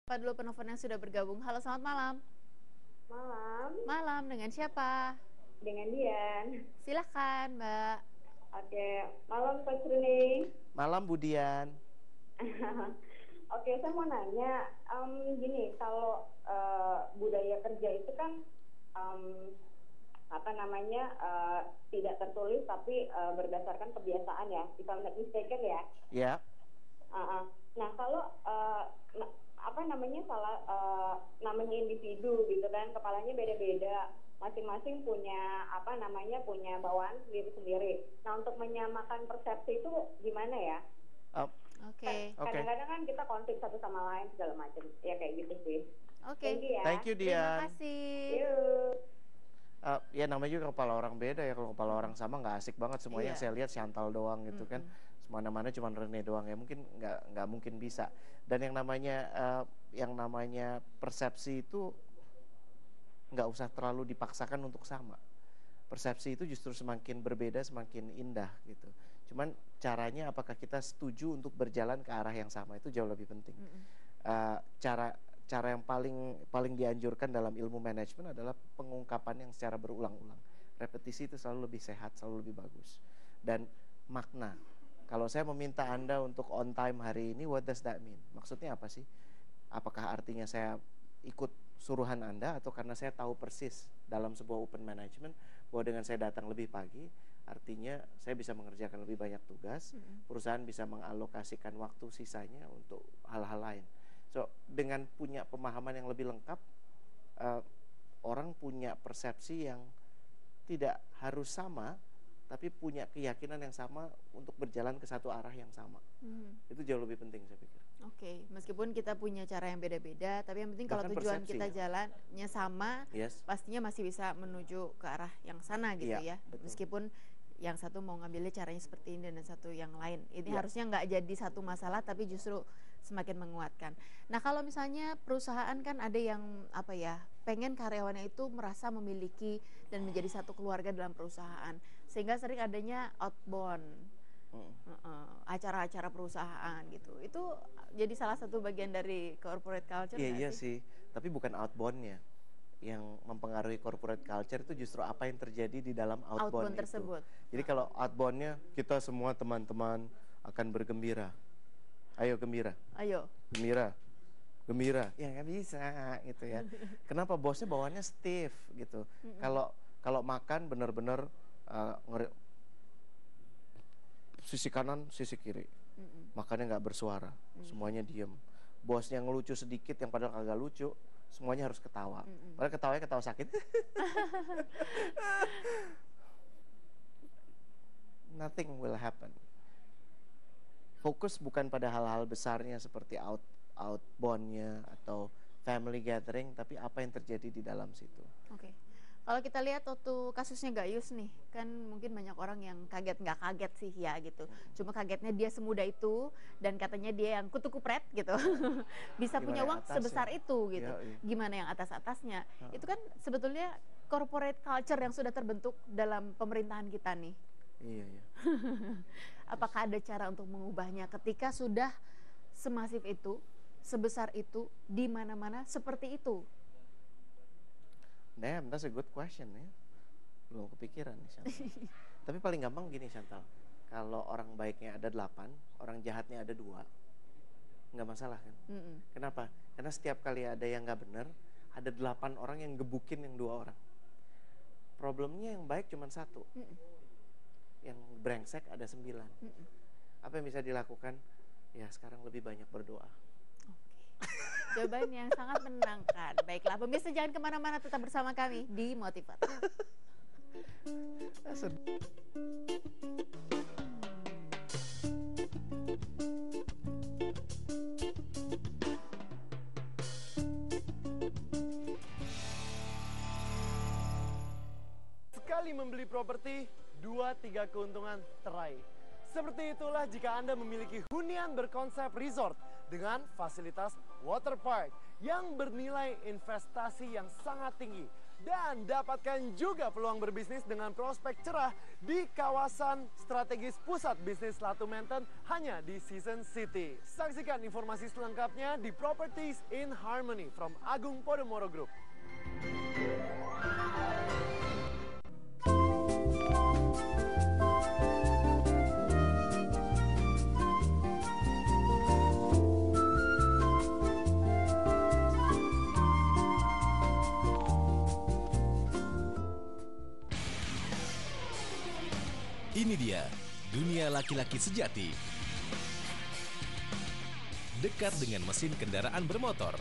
Apa dulu penelpon yang sudah bergabung. Halo, selamat malam. Malam, Malam, dengan siapa? dengan Dian. Silahkan, Mbak. Oke, malam Coach Rene. Malam Budian. Oke, saya mau nanya, gini, kalau budaya kerja itu kan apa namanya tidak tertulis tapi berdasarkan kebiasaan ya, if I'm not mistaken ya. Ya, Nah, kalau apa namanya namanya individu gitu kan, kepalanya beda-beda, masing-masing punya apa namanya punya bawaan sendiri-sendiri. Nah, untuk menyamakan persepsi itu gimana ya? uh, Oke. Oke. Kadang-kadang kan kita konflik satu sama lain segala macam, ya kayak gitu sih. Oke. Thank you ya. thank you Terima Dian. kasih. Yuk. Ya namanya juga kepala orang beda ya. Kalau kepala orang sama nggak asik banget semuanya. Iya. Saya lihat Chantal doang gitu kan. Semana-mana cuma Rene doang ya. Mungkin nggak mungkin bisa. Dan yang namanya persepsi itu nggak usah terlalu dipaksakan untuk sama. Persepsi itu justru semakin berbeda semakin indah gitu. Cuman caranya apakah kita setuju untuk berjalan ke arah yang sama itu jauh lebih penting. Cara yang paling dianjurkan dalam ilmu manajemen adalah pengungkapan yang secara berulang-ulang. Repetisi itu selalu lebih sehat, selalu lebih bagus. Dan makna. Kalau saya meminta Anda untuk on time hari ini, what does that mean? Maksudnya apa sih? Apakah artinya saya ikut suruhan Anda atau karena saya tahu persis dalam sebuah open management bahwa dengan saya datang lebih pagi artinya saya bisa mengerjakan lebih banyak tugas, perusahaan bisa mengalokasikan waktu sisanya untuk hal-hal lain. So, dengan punya pemahaman yang lebih lengkap, orang punya persepsi yang tidak harus sama, tapi punya keyakinan yang sama untuk berjalan ke satu arah yang sama. Itu jauh lebih penting saya pikir. Oke, meskipun kita punya cara yang beda-beda, tapi yang penting kalau Bahkan tujuan persepsi, kita ya. jalannya sama, Yes. pastinya masih bisa menuju ke arah yang sana gitu Iya, ya. betul. Meskipun yang satu mau ngambilnya caranya seperti ini dan satu yang lain. Ini Iya. harusnya nggak jadi satu masalah, tapi justru semakin menguatkan. Nah, kalau misalnya perusahaan kan ada yang apa ya, pengen karyawannya itu merasa memiliki dan menjadi satu keluarga dalam perusahaan, sehingga sering adanya outbound. Acara-acara perusahaan gitu. Itu jadi salah satu bagian dari corporate culture Iya, nggak iya sih? sih, tapi bukan outbound-nya. Yang mempengaruhi corporate culture itu justru apa yang terjadi di dalam outbound itu. Tersebut. Jadi kalau outbound-nya kita semua teman-teman akan bergembira. Ayo gembira, Ayo. gembira, gembira. Ya nggak bisa gitu ya. Kenapa bosnya bawaannya stiff gitu. Kalau makan benar-benar sisi kanan, sisi kiri. Makannya nggak bersuara, semuanya diem. Bosnya ngelucu sedikit yang padahal kagak lucu, semuanya harus ketawa. Padahal ketawanya ketawa sakit. Nothing will happen. Fokus bukan pada hal-hal besarnya seperti outbound-nya atau family gathering, tapi apa yang terjadi di dalam situ. Oke. Kalau kita lihat waktu kasusnya Gayus nih, kan mungkin banyak orang yang kaget, nggak kaget sih ya gitu. Cuma kagetnya dia semudah itu dan katanya dia yang kutu kupret gitu. Bisa Gimana punya yang uang atasnya? sebesar itu gitu. Iya. Gimana yang atas-atasnya? Itu kan sebetulnya corporate culture yang sudah terbentuk dalam pemerintahan kita nih. Iya, iya. Apakah ada cara untuk mengubahnya ketika sudah semasif itu, sebesar itu, di mana-mana seperti itu? Damn, that's a good question ya. Belum kepikiran nih Chantal. Tapi paling gampang gini Chantal. Kalau orang baiknya ada 8, orang jahatnya ada 2, nggak masalah kan? Kenapa? Karena setiap kali ada yang nggak benar, ada 8 orang yang gebukin yang 2 orang. Problemnya yang baik cuma 1. Yang brengsek ada 9. Apa yang bisa dilakukan? Ya sekarang lebih banyak berdoa. Jawaban yang sangat menenangkan. Baiklah, pemirsa jangan kemana-mana, tetap bersama kami di Motivat. Sekali membeli properti, 2-3 keuntungan teraih. Seperti itulah jika Anda memiliki hunian berkonsep resort dengan fasilitas water park yang bernilai investasi yang sangat tinggi. Dan dapatkan juga peluang berbisnis dengan prospek cerah di kawasan strategis pusat bisnis Latu Menteng hanya di Season City. Saksikan informasi selengkapnya di Properties in Harmony from Agung Podomoro Group. Ini dia, dunia laki-laki sejati. Dekat dengan mesin kendaraan bermotor.